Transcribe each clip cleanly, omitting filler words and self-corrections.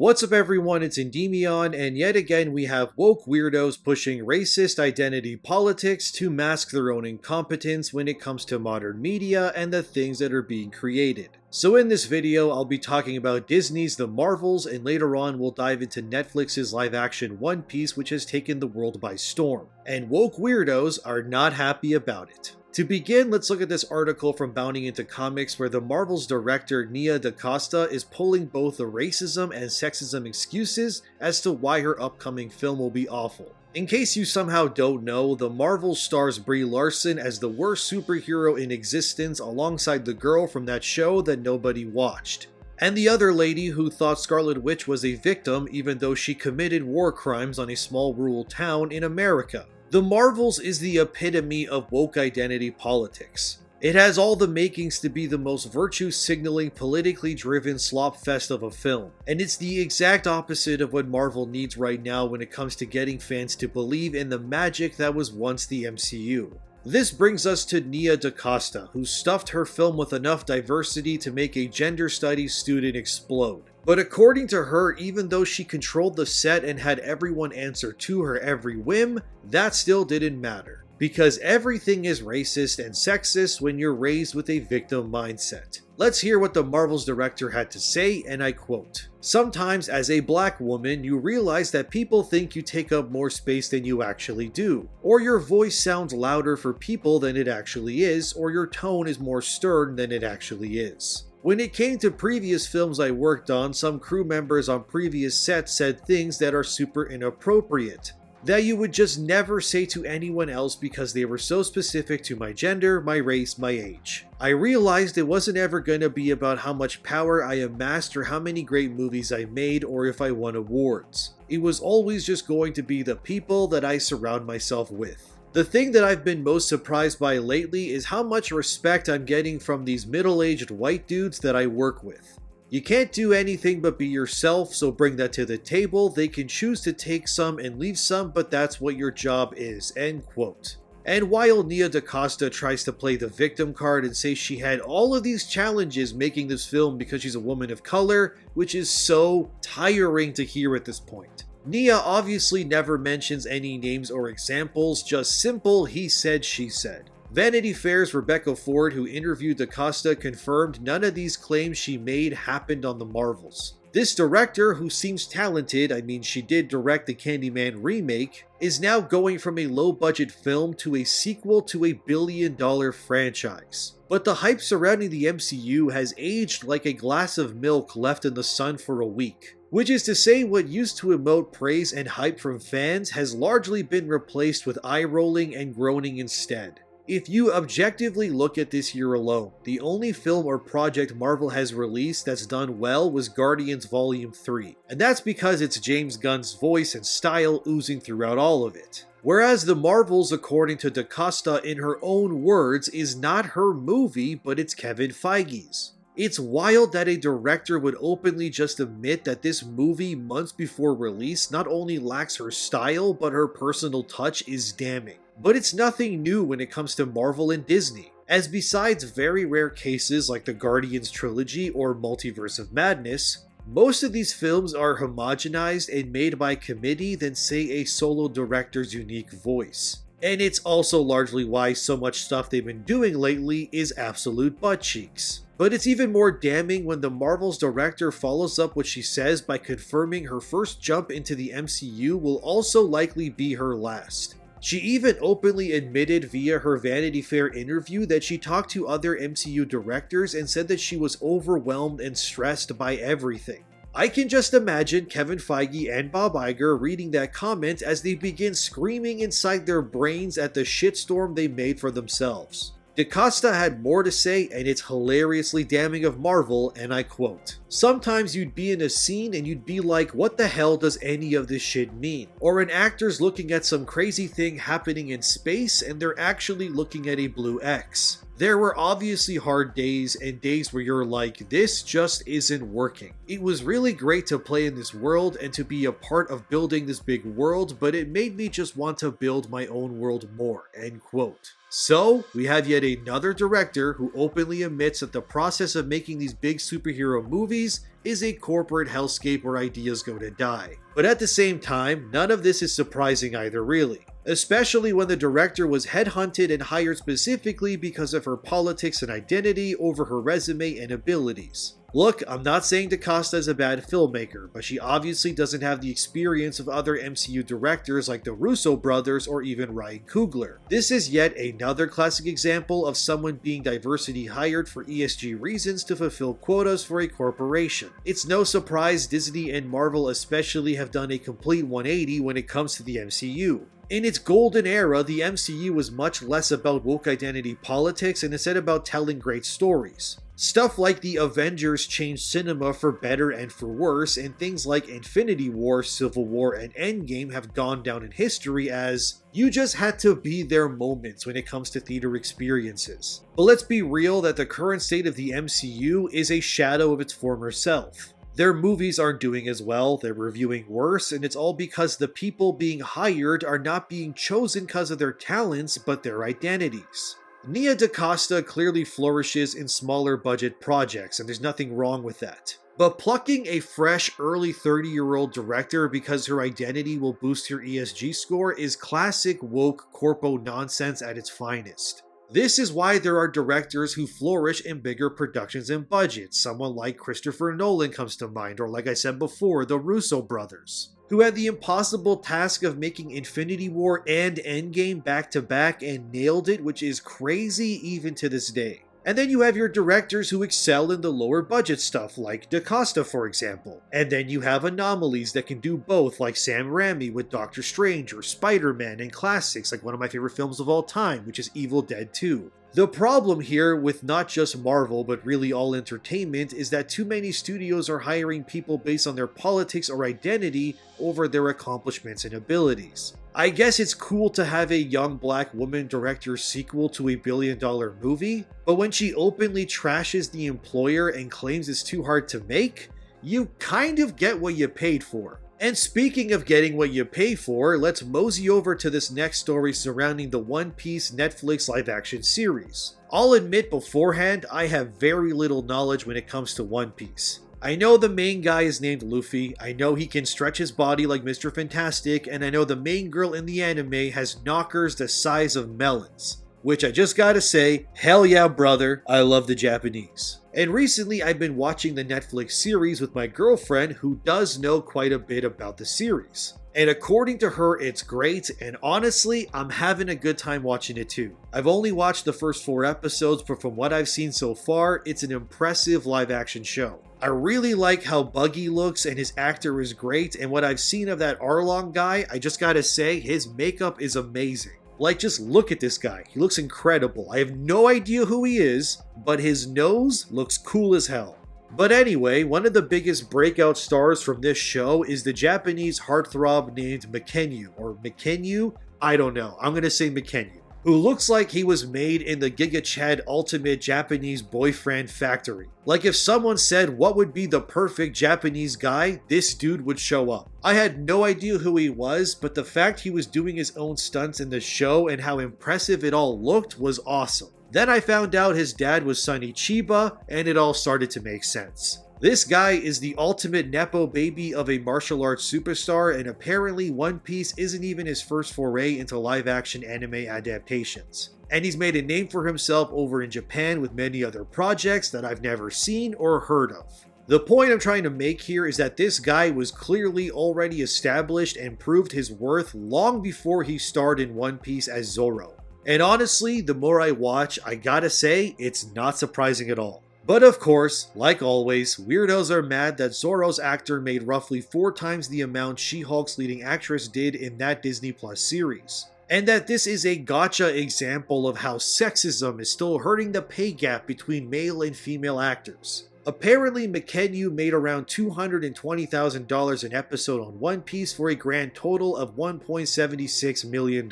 What's up everyone, it's Endymion, and yet again we have woke weirdos pushing racist identity politics to mask their own incompetence when it comes to modern media and the things that are being created. So in this video, I'll be talking about Disney's The Marvels, and later on we'll dive into Netflix's live-action One Piece, which has taken the world by storm. And woke weirdos are not happy about it. To begin, let's look at this article from Bounding Into Comics where the Marvel's director Nia DaCosta is pulling both the racism and sexism excuses as to why her upcoming film will be awful. In case you somehow don't know, the Marvel stars Brie Larson as the worst superhero in existence alongside the girl from that show that nobody watched. And the other lady who thought Scarlet Witch was a victim even though she committed war crimes on a small rural town in America. The Marvels is the epitome of woke identity politics. It has all the makings to be the most virtue-signaling, politically driven slopfest of a film, and it's the exact opposite of what Marvel needs right now when it comes to getting fans to believe in the magic that was once the MCU. This brings us to Nia DaCosta, who stuffed her film with enough diversity to make a gender studies student explode. But according to her, even though she controlled the set and had everyone answer to her every whim, that still didn't matter. Because everything is racist and sexist when you're raised with a victim mindset. Let's hear what the Marvel's director had to say, and I quote, "Sometimes as a black woman, you realize that people think you take up more space than you actually do, or your voice sounds louder for people than it actually is, or your tone is more stern than it actually is. When it came to previous films I worked on, some crew members on previous sets said things that are super inappropriate, that you would just never say to anyone else because they were so specific to my gender, my race, my age. I realized it wasn't ever gonna be about how much power I amassed or how many great movies I made or if I won awards. It was always just going to be the people that I surround myself with. The thing that I've been most surprised by lately is how much respect I'm getting from these middle-aged white dudes that I work with. You can't do anything but be yourself, so bring that to the table. They can choose to take some and leave some, but that's what your job is." End quote. And while Nia DaCosta tries to play the victim card and say she had all of these challenges making this film because she's a woman of color, which is so tiring to hear at this point, Nia obviously never mentions any names or examples, just simple he said, she said. Vanity Fair's Rebecca Ford, who interviewed DaCosta, confirmed none of these claims she made happened on the Marvels. This director, who seems talented, I mean she did direct the Candyman remake, is now going from a low-budget film to a sequel to a billion-dollar franchise. But the hype surrounding the MCU has aged like a glass of milk left in the sun for a week. Which is to say, what used to emote praise and hype from fans has largely been replaced with eye-rolling and groaning instead. If you objectively look at this year alone, the only film or project Marvel has released that's done well was Guardians Volume 3, and that's because it's James Gunn's voice and style oozing throughout all of it. Whereas The Marvels, according to DaCosta in her own words, is not her movie, but it's Kevin Feige's. It's wild that a director would openly just admit that this movie months before release not only lacks her style, but her personal touch is damning. But it's nothing new when it comes to Marvel and Disney, as besides very rare cases like the Guardians trilogy or Multiverse of Madness, most of these films are homogenized and made by committee than say a solo director's unique voice. And it's also largely why so much stuff they've been doing lately is absolute butt cheeks. But it's even more damning when the Marvel's director follows up what she says by confirming her first jump into the MCU will also likely be her last. She even openly admitted via her Vanity Fair interview that she talked to other MCU directors and said that she was overwhelmed and stressed by everything. I can just imagine Kevin Feige and Bob Iger reading that comment as they begin screaming inside their brains at the shitstorm they made for themselves. DaCosta had more to say, and it's hilariously damning of Marvel, and I quote, "Sometimes you'd be in a scene and you'd be like, what the hell does any of this shit mean? Or an actor's looking at some crazy thing happening in space and they're actually looking at a blue X. There were obviously hard days and days where you're like, this just isn't working. It was really great to play in this world and to be a part of building this big world, but it made me just want to build my own world more." End quote. So, we have yet another director who openly admits that the process of making these big superhero movies movies is a corporate hellscape where ideas go to die. But at the same time, none of this is surprising either really. Especially when the director was headhunted and hired specifically because of her politics and identity over her resume and abilities. Look, I'm not saying DaCosta is a bad filmmaker, but she obviously doesn't have the experience of other MCU directors like the Russo brothers or even Ryan Coogler. This is yet another classic example of someone being diversity hired for ESG reasons to fulfill quotas for a corporation. It's no surprise Disney and Marvel especially have done a complete 180 when it comes to the MCU. In its golden era, the MCU was much less about woke identity politics and instead about telling great stories. Stuff like the Avengers changed cinema for better and for worse, and things like Infinity War, Civil War, and Endgame have gone down in history as you just had to be there moments when it comes to theater experiences. But let's be real that the current state of the MCU is a shadow of its former self. Their movies aren't doing as well, they're reviewing worse, and it's all because the people being hired are not being chosen because of their talents, but their identities. Nia DaCosta clearly flourishes in smaller budget projects, and there's nothing wrong with that. But plucking a fresh, early 30-year-old director because her identity will boost her ESG score is classic woke corpo nonsense at its finest. This is why there are directors who flourish in bigger productions and budgets. Someone like Christopher Nolan comes to mind, or like I said before, the Russo brothers, who had the impossible task of making Infinity War and Endgame back to back and nailed it, which is crazy even to this day. And then you have your directors who excel in the lower budget stuff, like DaCosta for example. And then you have anomalies that can do both, like Sam Raimi with Doctor Strange or Spider-Man, and classics like one of my favorite films of all time, which is Evil Dead 2. The problem here with not just Marvel, but really all entertainment, is that too many studios are hiring people based on their politics or identity over their accomplishments and abilities. I guess it's cool to have a young black woman direct your sequel to a billion-dollar movie, but when she openly trashes the employer and claims it's too hard to make, you kind of get what you paid for. And speaking of getting what you pay for, let's mosey over to this next story surrounding the One Piece Netflix live-action series. I'll admit beforehand, I have very little knowledge when it comes to One Piece. I know the main guy is named Luffy, I know he can stretch his body like Mr. Fantastic, and I know the main girl in the anime has knockers the size of melons. Which I just gotta say, hell yeah brother, I love the Japanese. And recently I've been watching the Netflix series with my girlfriend who does know quite a bit about the series. And according to her, it's great, and honestly, I'm having a good time watching it too. I've only watched the first 4 episodes, but from what I've seen so far, it's an impressive live-action show. I really like how Buggy looks, and his actor is great, and what I've seen of that Arlong guy, I just gotta say, his makeup is amazing. Like, just look at this guy, he looks incredible. I have no idea who he is, but his nose looks cool as hell. But anyway, one of the biggest breakout stars from this show is the Japanese heartthrob named Mackenyu, or Mackenyu? I don't know, I'm gonna say Mackenyu, who looks like he was made in the Giga Chad Ultimate Japanese Boyfriend Factory. Like if someone said what would be the perfect Japanese guy, this dude would show up. I had no idea who he was, but the fact he was doing his own stunts in the show and how impressive it all looked was awesome. Then I found out his dad was Sonny Chiba, and it all started to make sense. This guy is the ultimate nepo baby of a martial arts superstar, and apparently One Piece isn't even his first foray into live-action anime adaptations. And he's made a name for himself over in Japan with many other projects that I've never seen or heard of. The point I'm trying to make here is that this guy was clearly already established and proved his worth long before he starred in One Piece as Zoro. And honestly, the more I watch, I gotta say, it's not surprising at all. But of course, like always, weirdos are mad that Zoro's actor made roughly 4 times the amount She-Hulk's leading actress did in that Disney Plus series. And that this is a gotcha example of how sexism is still hurting the pay gap between male and female actors. Apparently, Mackenyu made around $220,000 an episode on One Piece for a grand total of $1.76 million.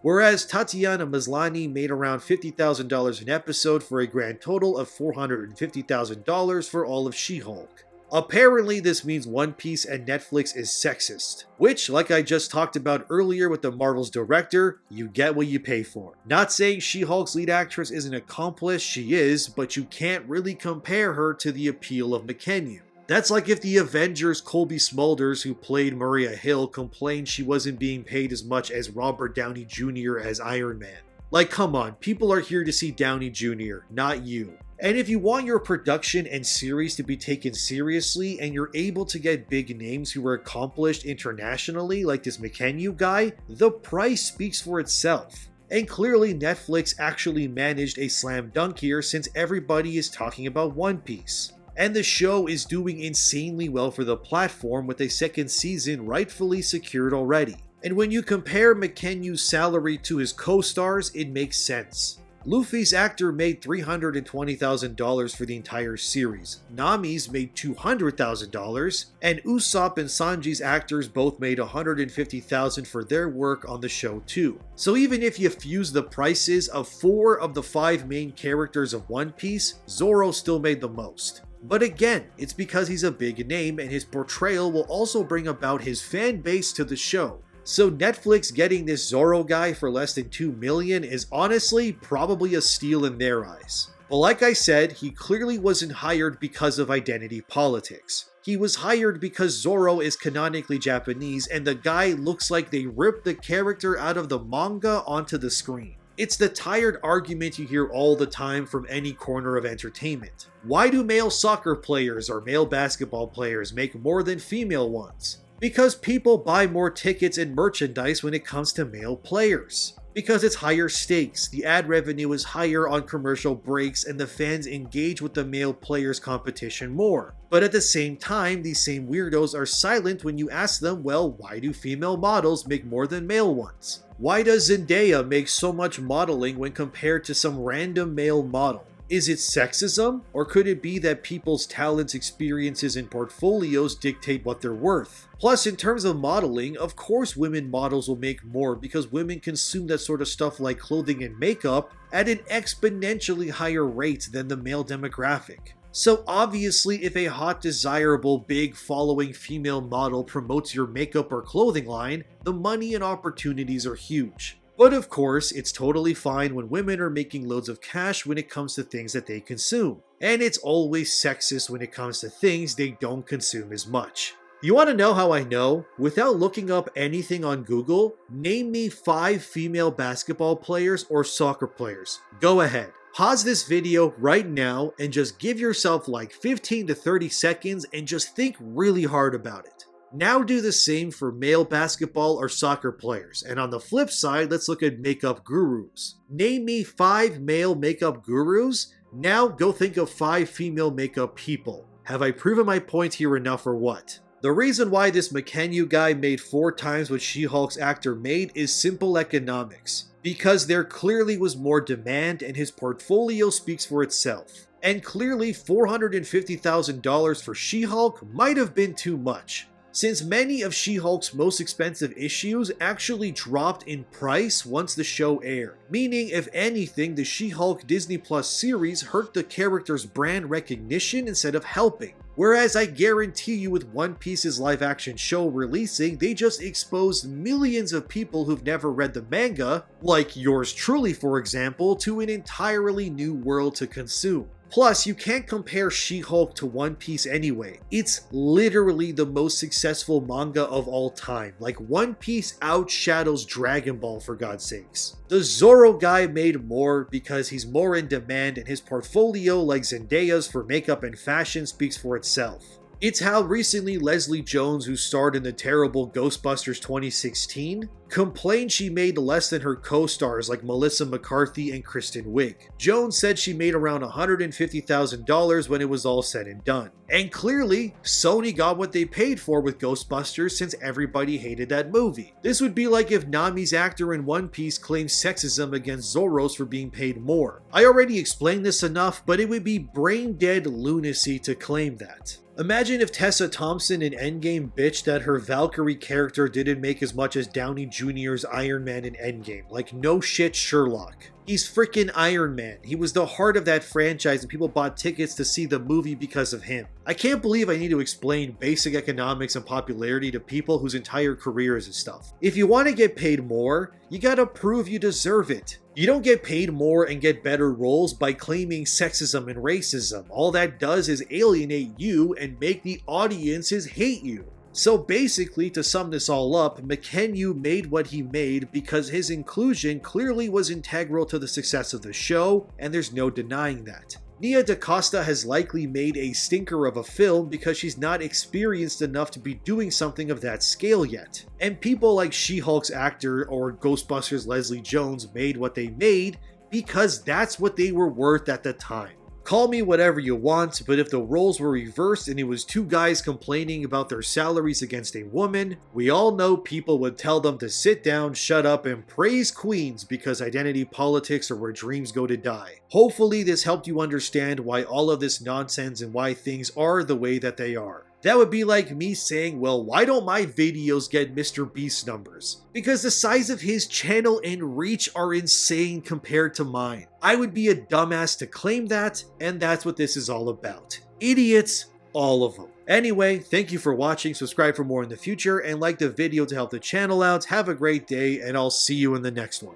Whereas Tatiana Maslany made around $50,000 an episode for a grand total of $450,000 for all of She-Hulk. Apparently this means One Piece and Netflix is sexist, which, like I just talked about earlier with the Marvel's director, you get what you pay for. Not saying She-Hulk's lead actress isn't accomplished, she is, but you can't really compare her to the appeal of Mackenyu. That's like if the Avengers' Colby Smulders, who played Maria Hill, complained she wasn't being paid as much as Robert Downey Jr. as Iron Man. Like, come on, people are here to see Downey Jr., not you. And if you want your production and series to be taken seriously and you're able to get big names who are accomplished internationally like this Mackenyu guy, the price speaks for itself. And clearly Netflix actually managed a slam dunk here since everybody is talking about One Piece. And the show is doing insanely well for the platform with a second season rightfully secured already. And when you compare Mackenyu's salary to his co-stars, it makes sense. Luffy's actor made $320,000 for the entire series, Nami's made $200,000, and Usopp and Sanji's actors both made $150,000 for their work on the show too. So even if you fuse the prices of 4 of the 5 main characters of One Piece, Zoro still made the most. But again, it's because he's a big name and his portrayal will also bring about his fan base to the show. So Netflix getting this Zoro guy for less than $2 million is honestly probably a steal in their eyes. But like I said, he clearly wasn't hired because of identity politics. He was hired because Zoro is canonically Japanese and the guy looks like they ripped the character out of the manga onto the screen. It's the tired argument you hear all the time from any corner of entertainment. Why do male soccer players or male basketball players make more than female ones? Because people buy more tickets and merchandise when it comes to male players. Because it's higher stakes, the ad revenue is higher on commercial breaks and the fans engage with the male players' competition more. But at the same time, these same weirdos are silent when you ask them, well, why do female models make more than male ones? Why does Zendaya make so much modeling when compared to some random male model? Is it sexism? Or could it be that people's talents, experiences, and portfolios dictate what they're worth? Plus, in terms of modeling, of course women models will make more because women consume that sort of stuff like clothing and makeup at an exponentially higher rate than the male demographic. So obviously, if a hot, desirable, big following female model promotes your makeup or clothing line, the money and opportunities are huge. But of course, it's totally fine when women are making loads of cash when it comes to things that they consume. And it's always sexist when it comes to things they don't consume as much. You want to know how I know? Without looking up anything on Google, name me 5 female basketball players or soccer players. Go ahead. Pause this video right now and just give yourself like 15 to 30 seconds and just think really hard about it. Now do the same for male basketball or soccer players, and on the flip side, let's look at makeup gurus. Name me 5 male makeup gurus, now go think of 5 female makeup people. Have I proven my point here enough or what? The reason why this Mackenyu guy made 4 times what She-Hulk's actor made is simple economics. Because there clearly was more demand and his portfolio speaks for itself. And clearly $450,000 for She-Hulk might have been too much, since many of She-Hulk's most expensive issues actually dropped in price once the show aired. Meaning, if anything, the She-Hulk Disney Plus series hurt the character's brand recognition instead of helping. Whereas I guarantee you with One Piece's live-action show releasing, they just exposed millions of people who've never read the manga, like yours truly for example, to an entirely new world to consume. Plus, you can't compare She-Hulk to One Piece anyway. It's literally the most successful manga of all time. Like, One Piece outshadows Dragon Ball for God's sakes. The Zoro guy made more because he's more in demand and his portfolio, like Zendaya's for makeup and fashion, speaks for itself. It's how recently Leslie Jones, who starred in the terrible Ghostbusters 2016, complained she made less than her co-stars like Melissa McCarthy and Kristen Wiig. Jones said she made around $150,000 when it was all said and done. And clearly, Sony got what they paid for with Ghostbusters since everybody hated that movie. This would be like if Nami's actor in One Piece claimed sexism against Zoro's for being paid more. I already explained this enough, but it would be brain-dead lunacy to claim that. Imagine if Tessa Thompson in Endgame bitched that her Valkyrie character didn't make as much as Downey Jr.'s Iron Man in Endgame. Like, no shit, Sherlock. He's freaking Iron Man. He was the heart of that franchise and people bought tickets to see the movie because of him. I can't believe I need to explain basic economics and popularity to people whose entire careers is stuff. If you want to get paid more, you gotta prove you deserve it. You don't get paid more and get better roles by claiming sexism and racism. All that does is alienate you and make the audiences hate you. So basically, to sum this all up, Mackenyu made what he made because his inclusion clearly was integral to the success of the show, and there's no denying that. Nia DaCosta has likely made a stinker of a film because she's not experienced enough to be doing something of that scale yet. And people like She-Hulk's actor or Ghostbusters' Leslie Jones made what they made because that's what they were worth at the time. Call me whatever you want, but if the roles were reversed and it was two guys complaining about their salaries against a woman, we all know people would tell them to sit down, shut up, and praise queens because identity politics are where dreams go to die. Hopefully this helped you understand why all of this nonsense and why things are the way that they are. That would be like me saying, well, why don't my videos get Mr. Beast numbers? Because the size of his channel and reach are insane compared to mine. I would be a dumbass to claim that, and that's what this is all about. Idiots, all of them. Anyway, thank you for watching, subscribe for more in the future, and like the video to help the channel out. Have a great day, and I'll see you in the next one.